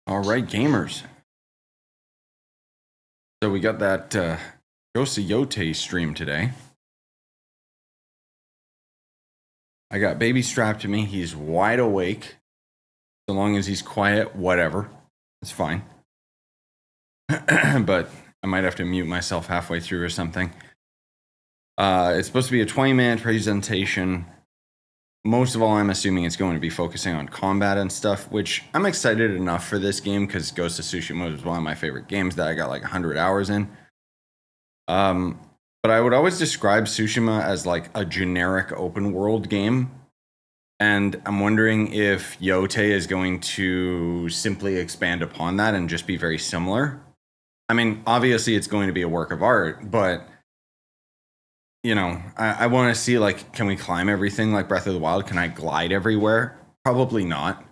All right, gamers. So we got that Ghost of Yotei stream today. I got baby strapped to me. He's wide awake. So long as he's quiet, whatever. It's fine. But I might have to mute myself halfway through or something. It's supposed to be a 20-minute presentation. Most of all, I'm assuming it's going to be focusing on combat and stuff, which I'm excited enough for this game because Ghost of Tsushima was one of my favorite games that I got like 100 hours in. But I would always describe Tsushima as like a generic open world game. And I'm wondering if Yōtei is going to simply expand upon that and just be very similar. I mean, obviously it's going to be a work of art, but you know, I want to see, like, can we climb everything like Breath of the Wild? Can I glide everywhere? Probably not.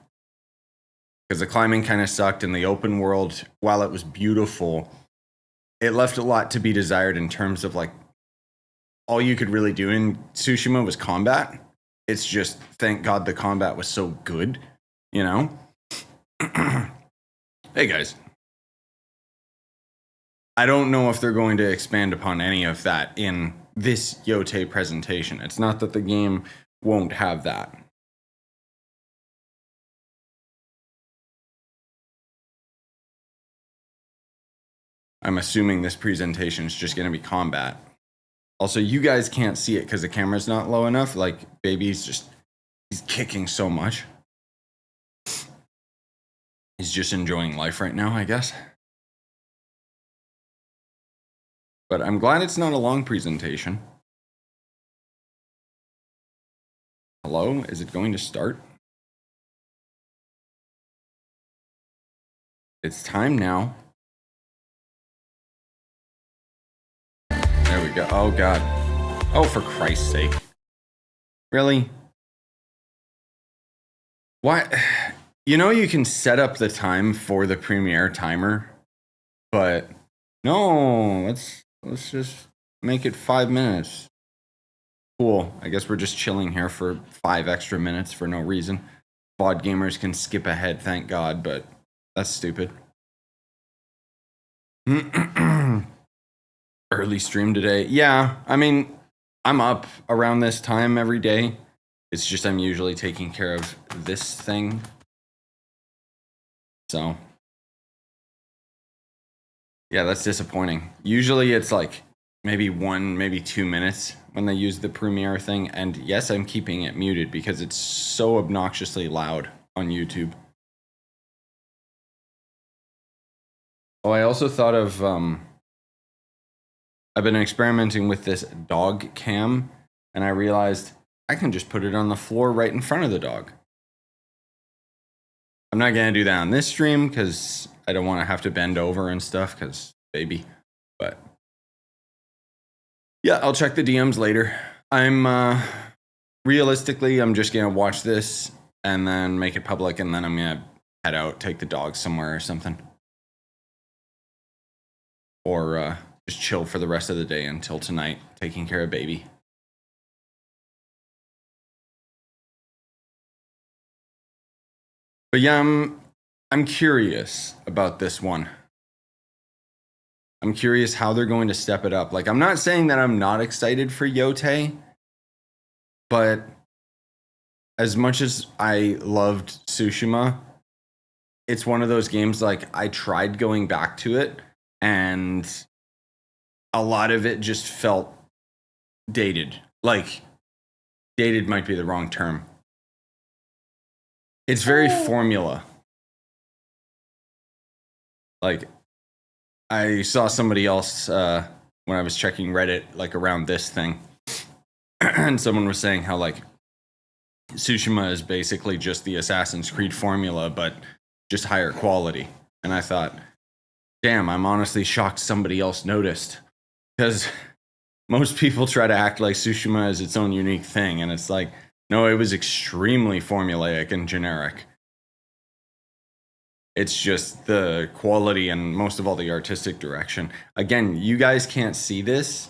Because the climbing kind of sucked, and the open world, while it was beautiful, it left a lot to be desired in terms of, like, all you could really do in Tsushima was combat. It's just, thank God the combat was so good, you know? Hey, guys. I don't know if they're going to expand upon any of that in this Yōtei presentation. It's not that the game won't have that. I'm assuming this presentation is just going to be combat. Also, you guys can't see it because the camera's not low enough. Like, baby's just, he's kicking so much. He's just enjoying life right now, I guess. But I'm glad it's not a long presentation. Hello? Is it going to start? It's time now. There we go. Oh, God. Oh, for Christ's sake. Really? What? You know you can set up the time for the premiere timer, but no, let's just make it 5 minutes. Cool. I guess we're just chilling here for 5 extra minutes for no reason. VOD gamers can skip ahead, thank God, but that's stupid. Early stream today. Yeah, I mean, I'm up around this time every day. It's just I'm usually taking care of this thing. So, yeah, that's disappointing. Usually it's like maybe 1, maybe 2 minutes when they use the premiere thing. And yes, I'm keeping it muted because it's so obnoxiously loud on YouTube. Oh, I also thought of, I've been experimenting with this dog cam, and I realized I can just put it on the floor right in front of the dog. I'm not going to do that on this stream because I don't want to have to bend over and stuff because baby. But yeah, I'll check the DMs later. Realistically, I'm just going to watch this and then make it public, and then I'm going to head out, take the dog somewhere or something. Or just chill for the rest of the day until tonight, taking care of baby. But yeah, I'm curious about this one. I'm curious how they're going to step it up. Like, I'm not saying that I'm not excited for Yōtei, but as much as I loved Tsushima, it's one of those games, like, I tried going back to it, and a lot of it just felt dated. Like, dated might be the wrong term. It's very formula. Like, I saw somebody else when I was checking Reddit, like around this thing, and someone was saying how, like, Tsushima is basically just the Assassin's Creed formula, but just higher quality. And I thought, damn, I'm honestly shocked somebody else noticed, because most people try to act like Tsushima is its own unique thing, and it's like, no, it was extremely formulaic and generic. It's just the quality and most of all the artistic direction. Again, you guys can't see this.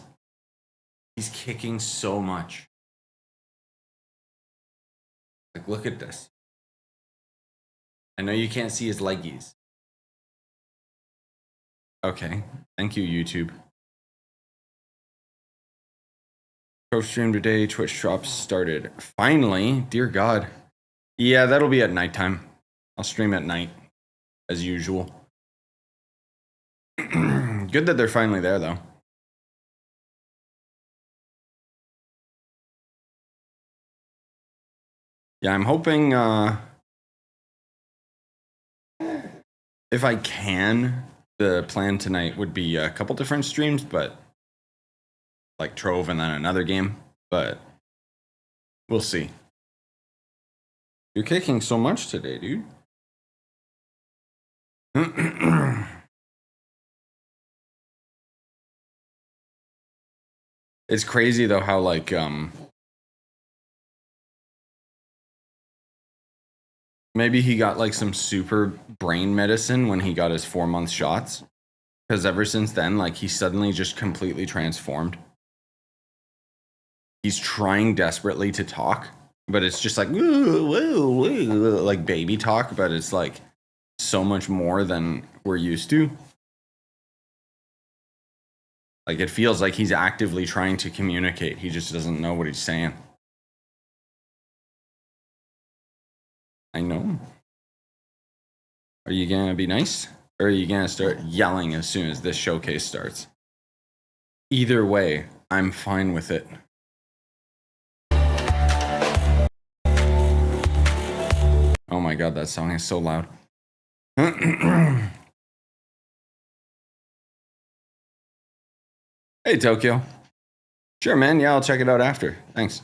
He's kicking so much. Like, look at this. I know you can't see his leggies, Okay. Thank you, YouTube. Pro stream today. Twitch drops started. Finally. Dear God. Yeah, that'll be at nighttime. I'll stream at night. As usual. Good that they're finally there, though. Yeah, I'm hoping, if I can, the plan tonight would be a couple different streams, but like Trove and then another game, but we'll see. You're kicking so much today, dude. It's crazy though how like maybe he got like some super brain medicine when he got his 4-month shots. Because ever since then, like he suddenly just completely transformed. He's trying desperately to talk, but it's just like woo, woo, woo, like baby talk, but it's like so much more than we're used to. Like it feels like he's actively trying to communicate. He just doesn't know what he's saying. I know. Are you gonna be nice? Or are you gonna start yelling as soon as this showcase starts? Either way, I'm fine with it. Oh my god, that song is so loud. Hey, Tokyo. Sure, man. Yeah, I'll check it out after. Thanks.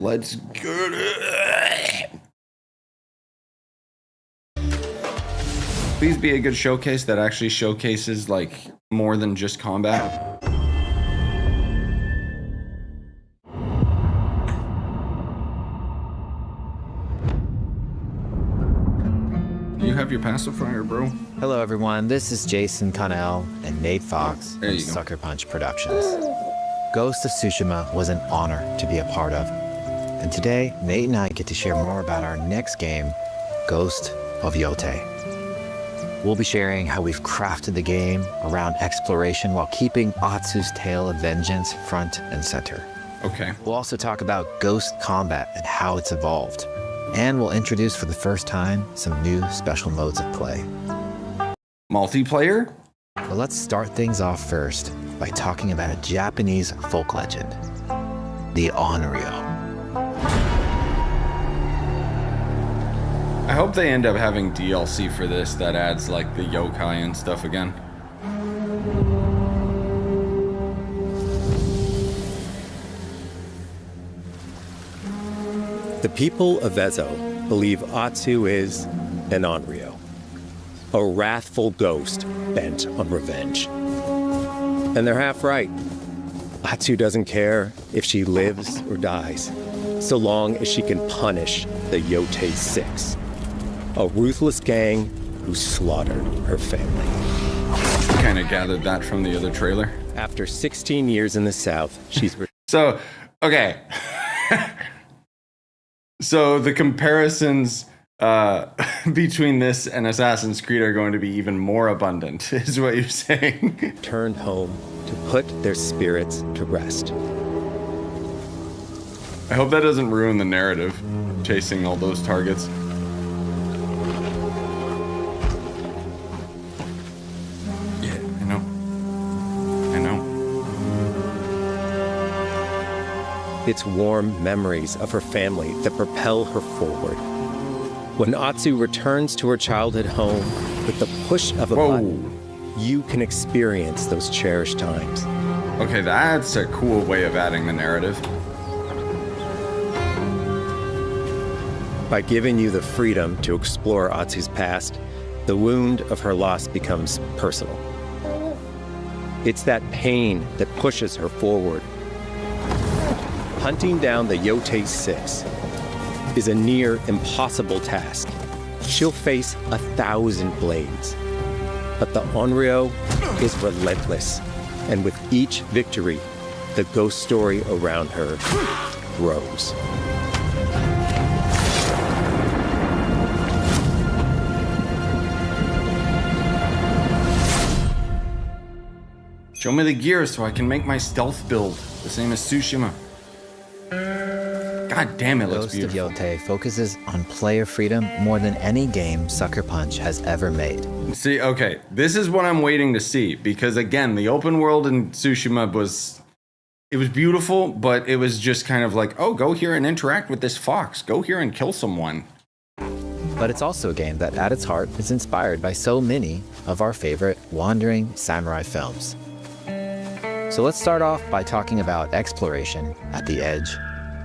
Let's get it. Please be a good showcase that actually showcases like more than just combat. Do you have your passive fire, bro? Hello, everyone. This is Jason Connell and Nate Fox There from you go. Sucker Punch Productions. Ghost of Tsushima was an honor to be a part of. And today, Nate and I get to share more about our next game, Ghost of Yotei. We'll be sharing how we've crafted the game around exploration while keeping Atsu's tale of vengeance front and center. Okay. We'll also talk about ghost combat and how it's evolved. And we'll introduce for the first time some new special modes of play. Multiplayer? But let's start things off first by talking about a Japanese folk legend, the Onryo. I hope they end up having DLC for this that adds like the yokai and stuff again. The people of Ezo believe Atsu is an Onryo, a wrathful ghost bent on revenge. And they're half right. Atsu doesn't care if she lives or dies, so long as she can punish the Yōtei 6, a ruthless gang who slaughtered her family. Kind of gathered that from the other trailer. After 16 years in the South, she's... So, okay. So the comparisons between this and Assassin's Creed are going to be even more abundant, is what you're saying. returned home to put their spirits to rest. I hope that doesn't ruin the narrative, chasing all those targets. Yeah, I know. I know. It's warm memories of her family that propel her forward. When Atsu returns to her childhood home with the push of a button, you can experience those cherished times. Okay, that's a cool way of adding the narrative. By giving you the freedom to explore Atsu's past, the wound of her loss becomes personal. It's that pain that pushes her forward. Hunting down the Yōtei 6 is a near impossible task. She'll face 1,000 blades. But the Onryo is relentless, and with each victory, the ghost story around her grows. Show me the gear so I can make my stealth build, the same as Tsushima. God damn, it looks Ghost of beautiful. Yotei focuses on player freedom more than any game Sucker Punch has ever made. See, okay, this is what I'm waiting to see, because again, the open world in Tsushima was beautiful, but it was just kind of like, oh, go here and interact with this fox. Go here and kill someone. But it's also a game that at its heart is inspired by so many of our favorite wandering samurai films. So let's start off by talking about exploration at the edge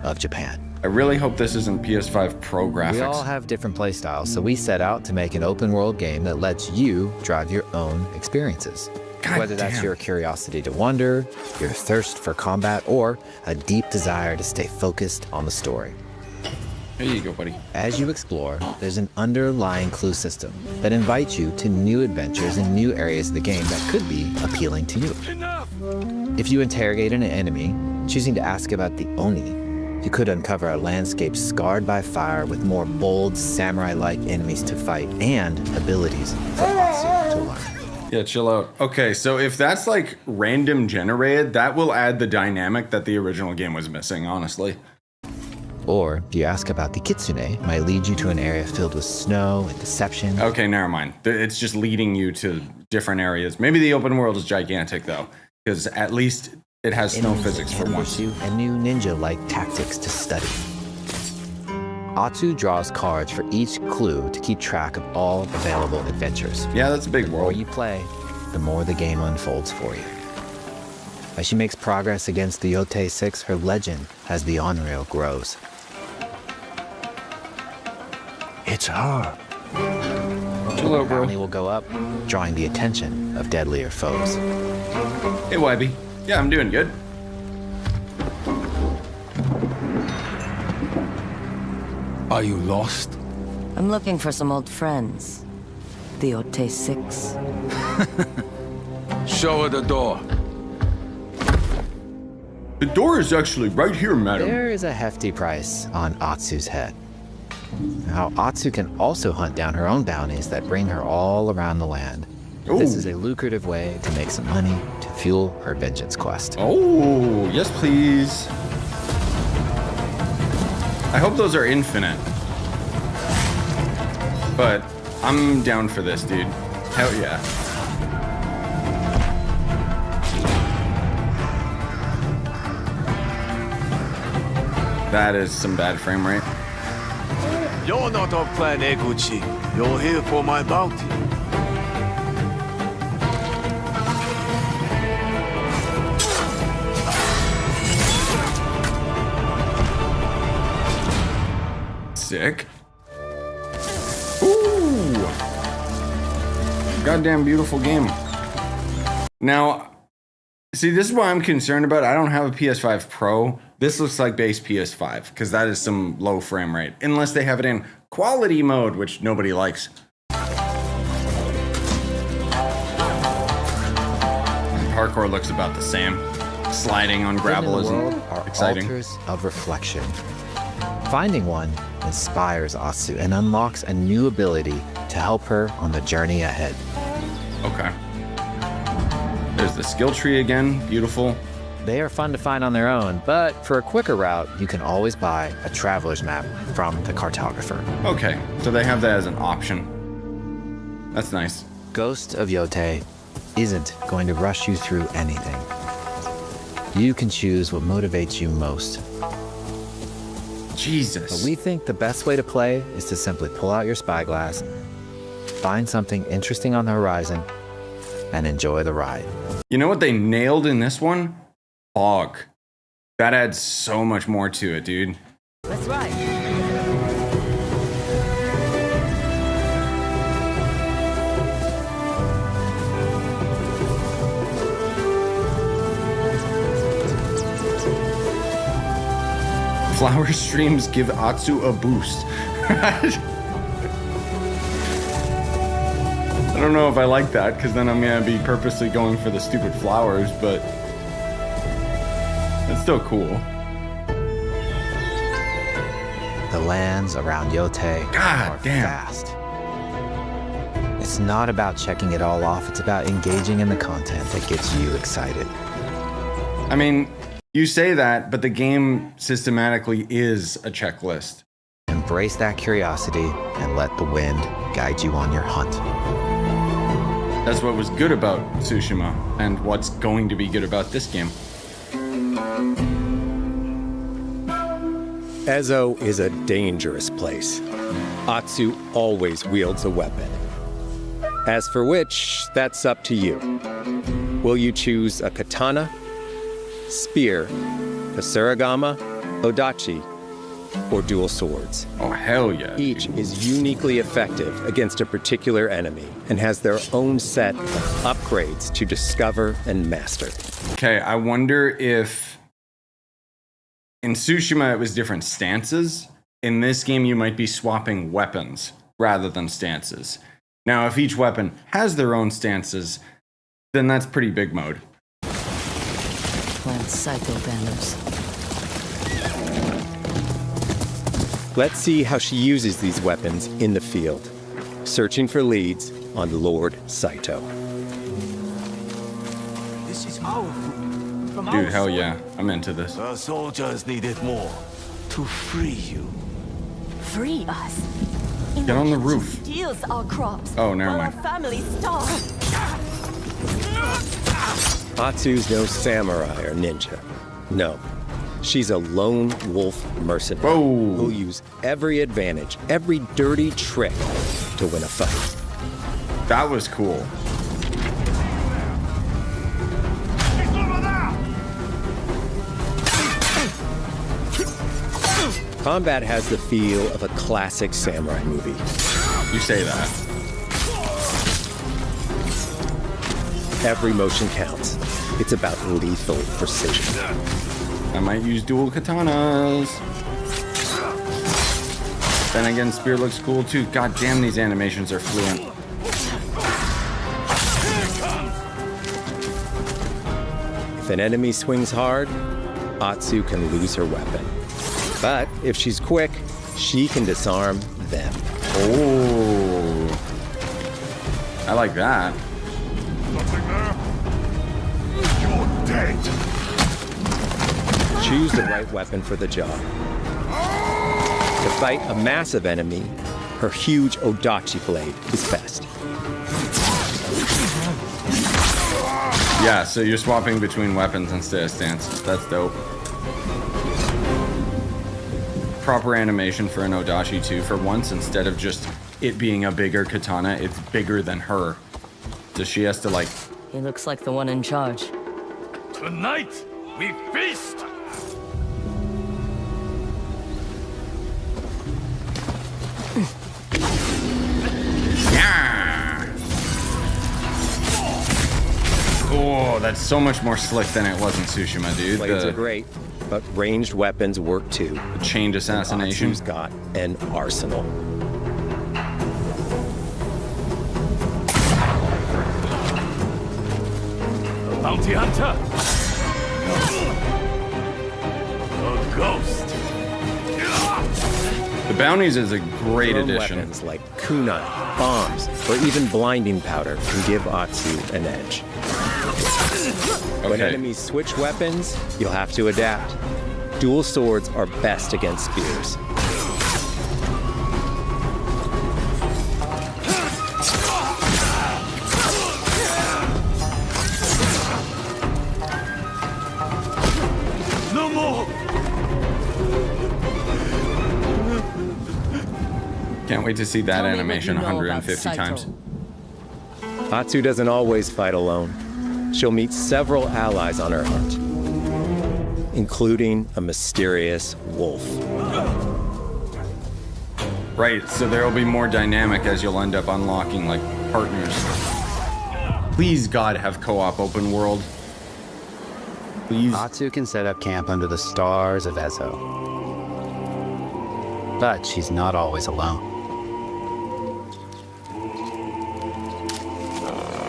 of Japan. I really hope this isn't PS5 Pro graphics. We all have different playstyles, so we set out to make an open world game that lets you drive your own experiences. God Whether that's damn. your curiosity to wander, your thirst for combat, or a deep desire to stay focused on the story. Here you go, buddy. As you explore, there's an underlying clue system that invites you to new adventures in new areas of the game that could be appealing to you. If you interrogate an enemy, choosing to ask about the Oni, you could uncover a landscape scarred by fire with more bold, samurai-like enemies to fight and abilities for Atsu to learn. Yeah, chill out. Okay, so if that's like random generated, that will add the dynamic that the original game was missing, honestly. Or if you ask about the Kitsune, it might lead you to an area filled with snow and deception. Okay, never mind. It's just leading you to different areas. Maybe the open world is gigantic, though, because at least it has snow Enemies physics for ambush once. you and new ninja-like tactics to study. Atsu draws cards for each clue to keep track of all available adventures. Yeah, that's a big The more world. you play, the more the game unfolds for you. As she makes progress against the Yōtei 6, her legend as the on-rail grows. It's her. Chill out, bro. Bounty will go up, drawing the attention of deadlier foes. Hey, Wybie. Yeah, I'm doing good. Are you lost? I'm looking for some old friends. The Yōtei 6. Show her the door. The door is actually right here, madam. There is a hefty price on Atsu's head. Now, Atsu can also hunt down her own bounties that bring her all around the land. This Ooh. is a lucrative way to make some money to fuel her vengeance quest. Oh, yes, please. I hope those are infinite. But I'm down for this, dude. Hell yeah. That is some bad frame rate. You're not of Clan Eguchi. You're here for my bounty. Sick. Ooh. Goddamn beautiful game. Now, see, this is what I'm concerned about. I don't have a PS5 Pro. This looks like base PS5 because that is some low frame rate. Unless they have it in quality mode, which nobody likes. And parkour looks about the same. Sliding on gravel Hidden in the isn't world are exciting. altars of reflection. Finding one inspires Atsu and unlocks a new ability to help her on the journey ahead. Okay. There's the skill tree again. Beautiful. They are fun to find on their own, but for a quicker route, you can always buy a traveler's map from the cartographer. Okay, so they have that as an option. That's nice. Ghost of Yotei isn't going to rush you through anything. You can choose what motivates you most. Jesus. But we think the best way to play is to simply pull out your spyglass, find something interesting on the horizon, and enjoy the ride. You know what they nailed in this one? Fog. That adds so much more to it, dude. That's right. Flower streams give Atsu a boost. I don't know if I like that, because then I'm going to be purposely going for the stupid flowers, but it's still cool. The lands around Yōtei God are damn. vast. It's not about checking it all off, it's about engaging in the content that gets you excited. I mean, you say that, but the game systematically is a checklist. Embrace that curiosity and let the wind guide you on your hunt. That's what was good about Tsushima, and what's going to be good about this game. Ezo is a dangerous place. Atsu always wields a weapon. As for which, that's up to you. Will you choose a katana, spear, a surigama, odachi, or dual swords? Oh, hell yeah. Each is uniquely effective against a particular enemy and has their own set of upgrades to discover and master. Okay, I wonder if in Tsushima it was different stances. In this game, you might be swapping weapons rather than stances. Now, if each weapon has their own stances, then that's pretty big mode. Plant Psycho banners. Let's see how she uses these weapons in the field, searching for leads on Lord Saito. This is our food. From Dude, our hell soil. yeah. I'm into this. The soldiers needed more to free you. Free us. Get on the roof. Steals our crops. Oh, never while mind. Our families starve. Atsu's no samurai or ninja. No. She's a lone wolf mercenary Whoa. who'll use every advantage, every dirty trick to win a fight. That was cool. Combat has the feel of a classic samurai movie. You say that. Every motion counts. It's about lethal precision. I might use dual katanas. Then again, spear looks cool too. God damn, these animations are fluent. If an enemy swings hard, Atsu can lose her weapon. But if she's quick, she can disarm them. Oh. I like that. You're dead. Choose the right weapon for the job. To fight a massive enemy, her huge odachi blade is best. Yeah, so you're swapping between weapons instead of stance. That's dope. Proper animation for an odachi too. For once, instead of just it being a bigger katana, it's bigger than her. So she has to like... He looks like the one in charge. Tonight, we feast. Yeah! Oh, that's so much more slick than it was in Tsushima, dude. Blades are great, but ranged weapons work too. The chained assassination. Atsu's got an arsenal. Bounty hunter. A ghost. The bounties is a great Thrown addition. weapons like kunai, bombs, or even blinding powder can give Atsu an edge. When Okay. enemies switch weapons, you'll have to adapt. Dual swords are best against spears. No more. Can't wait to see that Tell me what animation you know about 150 Saito. times. Atsu doesn't always fight alone. She'll meet several allies on her hunt, including a mysterious wolf. Right, so there'll be more dynamic as you'll end up unlocking like partners. Please, God, have co-op open world. Please. Atsu can set up camp under the stars of Ezo. But she's not always alone.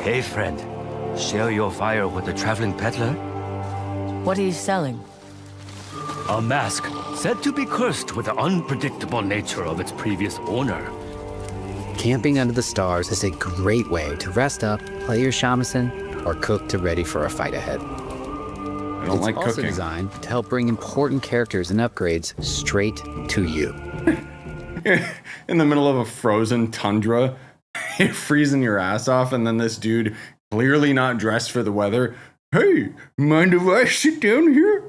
Hey, friend. Share your fire with the traveling peddler? What are you selling? A mask said to be cursed with the unpredictable nature of its previous owner. Camping under the stars is a great way to rest up, play your shamisen, or cook to ready for a fight ahead. I don't like also cooking. designed to help bring important characters and upgrades straight to you. In the middle of a frozen tundra, you're freezing your ass off, and then this dude, clearly not dressed for the weather, hey, mind if I sit down here?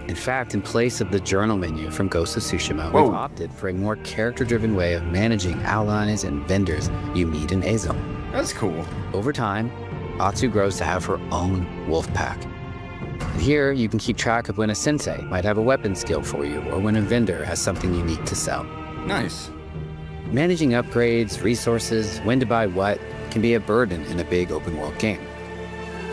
In fact, in place of the journal menu from Ghost of Tsushima, Whoa. we've opted for a more character-driven way of managing allies and vendors you meet in Ezo. That's cool. Over time, Atsu grows to have her own wolf pack. And here, you can keep track of when a sensei might have a weapon skill for you, or when a vendor has something unique to sell. Nice. Managing upgrades, resources, when to buy what, can be a burden in a big open-world game.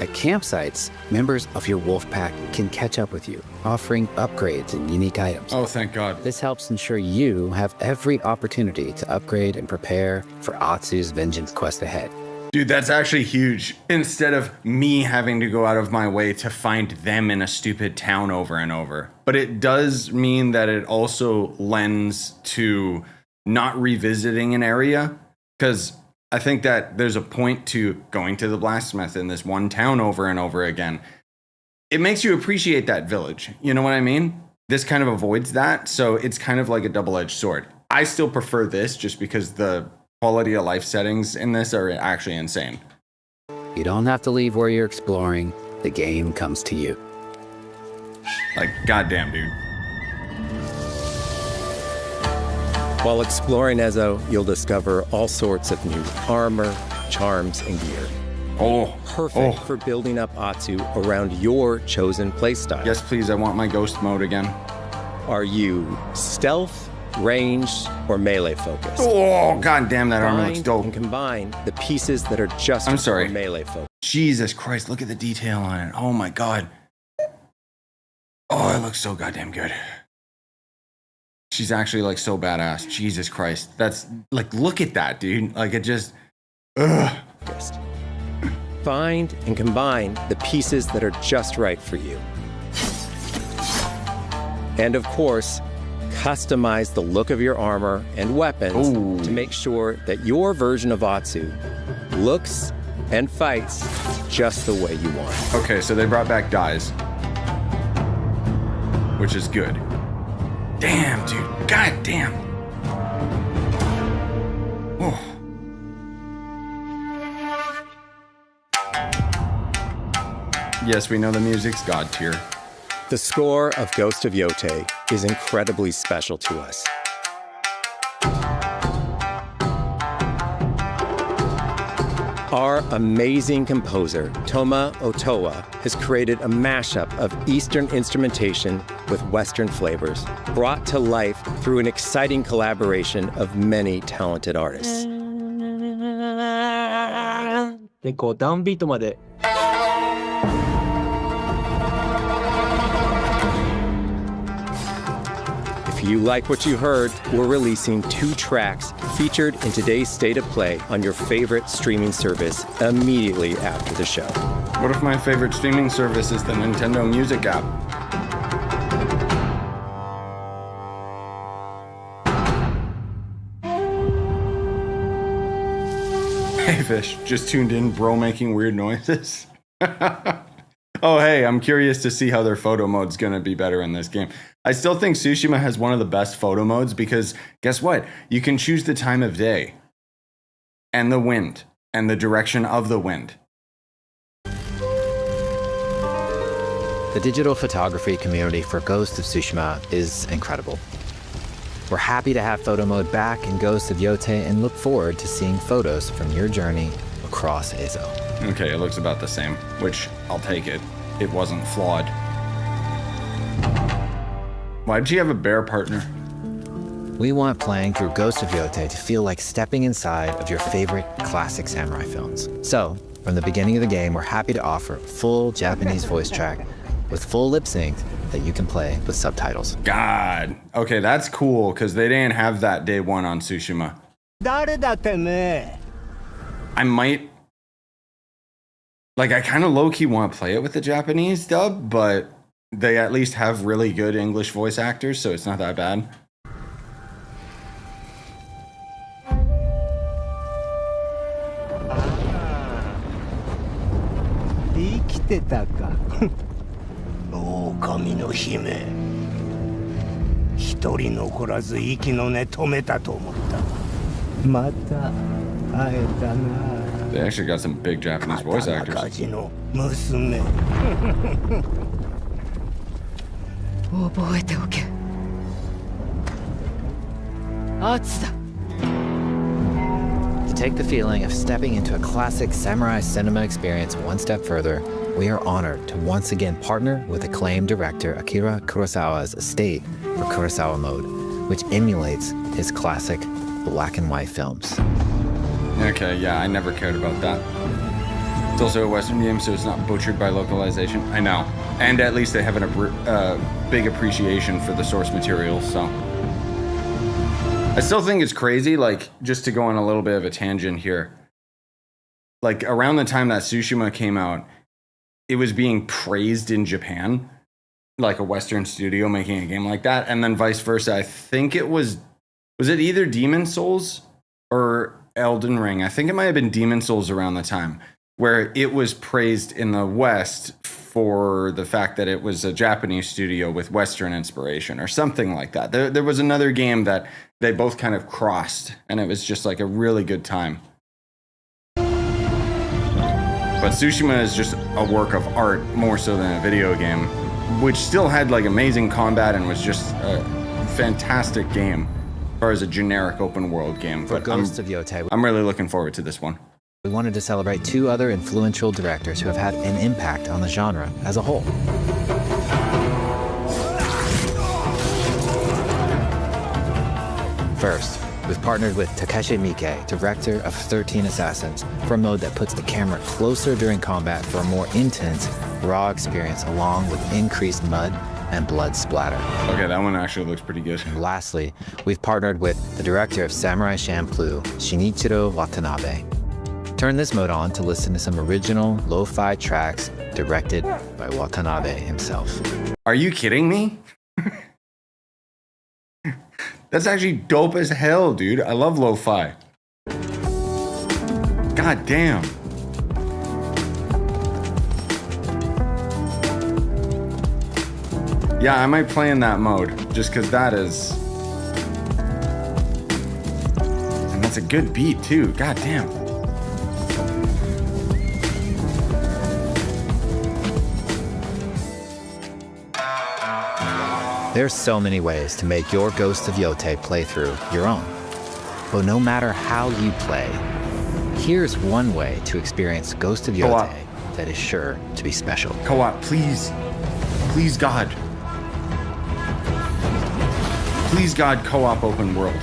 At campsites, members of your wolf pack can catch up with you, offering upgrades and unique items. Oh, thank God. This helps ensure you have every opportunity to upgrade and prepare for Atsu's vengeance quest ahead. Dude, that's actually huge. Instead of me having to go out of my way to find them in a stupid town over and over. But it does mean that it also lends to not revisiting an area, because I think that there's a point to going to the blacksmith in this one town over and over again. It makes you appreciate that village. You know what I mean? This kind of avoids that, so it's kind of like a double-edged sword. I still prefer this just because the quality of life settings in this are actually insane. You don't have to leave where you're exploring. The game comes to you. Like, goddamn, dude. While exploring Ezo, you'll discover all sorts of new armor, charms, and gear. Oh, Perfect for building up Atsu around your chosen playstyle. yes, please. I want my ghost mode again. Are you stealth, ranged, or melee focused? Oh, goddamn, that armor looks Find dope. and combine the pieces that are just I'm sorry. for melee focused. Jesus Christ, look at the detail on it. Oh my God. Oh, it looks so goddamn good. She's actually like so badass. Jesus Christ. That's like, look at that, dude. Like, it just, ugh. Find and combine the pieces that are just right for you. And of course, customize the look of your armor and weapons Ooh. to make sure that your version of Atsu looks and fights just the way you want. Okay, so they brought back dyes, which is good. Damn, dude. God damn. Oh. Yes, we know the music's god tier. The score of Ghost of Yotei is incredibly special to us. Our amazing composer, Toma Otoa, has created a mashup of Eastern instrumentation with Western flavors, brought to life through an exciting collaboration of many talented artists. でこうダウンビートまで If you like what you heard, we're releasing 2 tracks featured in today's State of Play on your favorite streaming service immediately after the show. What if my favorite streaming service is the Nintendo Music app? Hey, Fish, just tuned in, bro making weird noises. Oh, hey, I'm curious to see how their photo mode's gonna be better in this game. I still think Tsushima has one of the best photo modes because, guess what? You can choose the time of day, and the wind, and the direction of the wind. The digital photography community for Ghost of Tsushima is incredible. We're happy to have photo mode back in Ghost of Yotei and look forward to seeing photos from your journey across Ezo. Okay, it looks about the same, which I'll take it. It wasn't flawed. Why'd she have a bear partner? We want playing through Ghost of Yotei to feel like stepping inside of your favorite classic samurai films. So, from the beginning of the game, we're happy to offer a full Japanese voice track with full lip sync that you can play with subtitles. God. Okay, that's cool, because they didn't have that day one on Tsushima. 誰だてめえ I might... Like, I kind of low-key want to play it with the Japanese dub, but they at least have really good English voice actors, so it's not that bad. てたか。狼の姫。一人残らず息の根止めたと思った。また会えたな。 They actually got some big Japanese voice actors. 刀鍛冶の娘。覚えておけ。アツだ。 To take the feeling of stepping into a classic samurai cinema experience one step further, we are honored to once again partner with acclaimed director Akira Kurosawa's estate for Kurosawa Mode, which emulates his classic black and white films. Okay, yeah, I never cared about that. It's also a Western game, so it's not butchered by localization. I know. And at least they have a big appreciation for the source material, so. I still think it's crazy, like, just to go on a little bit of a tangent here. Like, around the time that Tsushima came out, it was being praised in Japan, like a Western studio making a game like that, and then vice versa. I think it was it either Demon Souls or Elden Ring? I think it might have been Demon Souls around the time, where it was praised in the West for the fact that it was a Japanese studio with Western inspiration or something like that. There was another game that they both kind of crossed, and it was just like a really good time. But Tsushima is just a work of art more so than a video game, which still had like amazing combat and was just a fantastic game as far as a generic open world game. For But Ghost of Yotei, I'm really looking forward to this one. we wanted to celebrate two other influential directors who have had an impact on the genre as a whole. First, we've partnered with Takeshi Miike, director of 13 Assassins, for a mode that puts the camera closer during combat for a more intense, raw experience along with increased mud and blood splatter. Okay, that one actually looks pretty good. And lastly, we've partnered with the director of Samurai Champloo, Shinichiro Watanabe. Turn this mode on to listen to some original lo-fi tracks directed by Watanabe himself. Are you kidding me? That's actually dope as hell, dude. I love lo-fi. God damn. Yeah, I might play in that mode just because that is. And that's a good beat too. God damn. There's so many ways to make your Ghost of Yotei playthrough your own. But no matter how you play, here's one way to experience Ghost of Co-op. Yotei that is sure to be special. Co-op, please. Please, God. Please, God, co-op open world.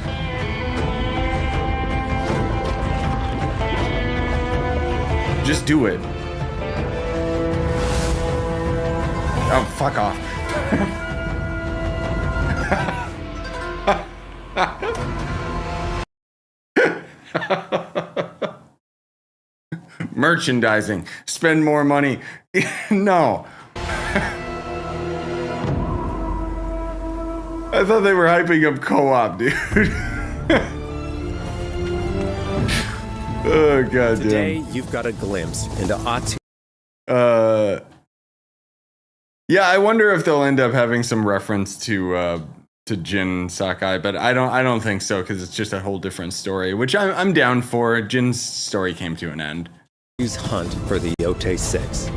Just do it. Oh, fuck off. Merchandising. Spend more money. No. I thought they were hyping up co-op, dude. Oh, god Today, damn. you've got a glimpse into Atsu. Yeah, I wonder if they'll end up having some reference to Jin Sakai, but I don't think so because it's just a whole different story, which I'm down for. Jin's story came to an end. Hunt for the Yōtei 6.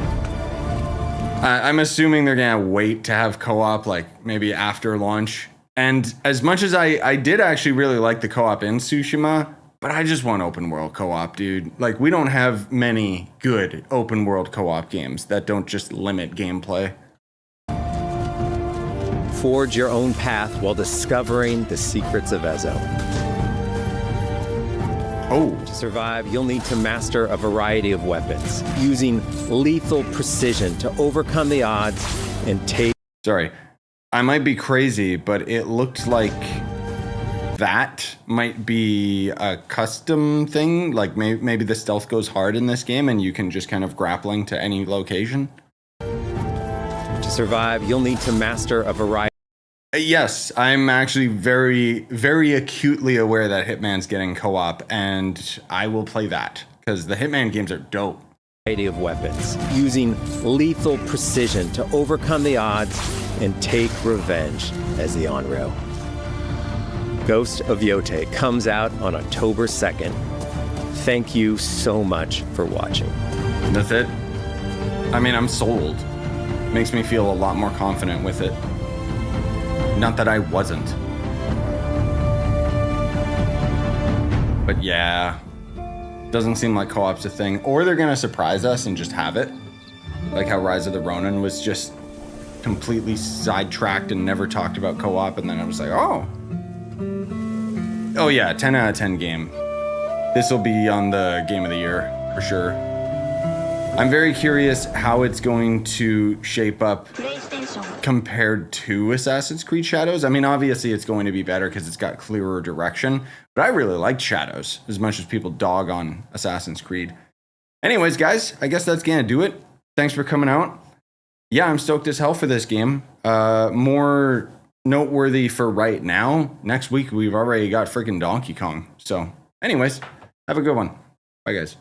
I'm assuming they're gonna wait to have co-op, like maybe after launch. And as much as I did actually really like the co-op in Tsushima, but I just want open world co-op, dude. Like, we don't have many good open world co-op games that don't just limit gameplay. Forge your own path while discovering the secrets of Ezo. Oh, To survive, you'll need to master a variety of weapons, using lethal precision to overcome the odds and take. sorry. I might be crazy, but it looked like that might be a custom thing. Like maybe the stealth goes hard in this game and you can just kind of grappling to any location. To survive, you'll need to master a variety. Yes, I'm actually very, very acutely aware that Hitman's getting co-op, and I will play that because the Hitman games are dope. variety of weapons, using lethal precision to overcome the odds and take revenge as the Onryo. Ghost of Yotei comes out on October 2nd. Thank you so much for watching. That's it. I mean, I'm sold. Makes me feel a lot more confident with it. Not that I wasn't. But yeah, doesn't seem like co-op's a thing. Or they're gonna surprise us and just have it. Like how Rise of the Ronin was just completely sidetracked and never talked about co-op, and then I was like, oh. Oh yeah, 10 out of 10 game. This will be on the game of the year, for sure. I'm very curious how it's going to shape up compared to Assassin's Creed Shadows. I mean, obviously it's going to be better because it's got clearer direction, but I really liked Shadows as much as people dog on Assassin's Creed. Anyways, guys, I guess that's gonna do it. Thanks for coming out. Yeah, I'm stoked as hell for this game. More noteworthy for right now. Next week, we've already got freaking Donkey Kong. So anyways, have a good one. Bye, guys.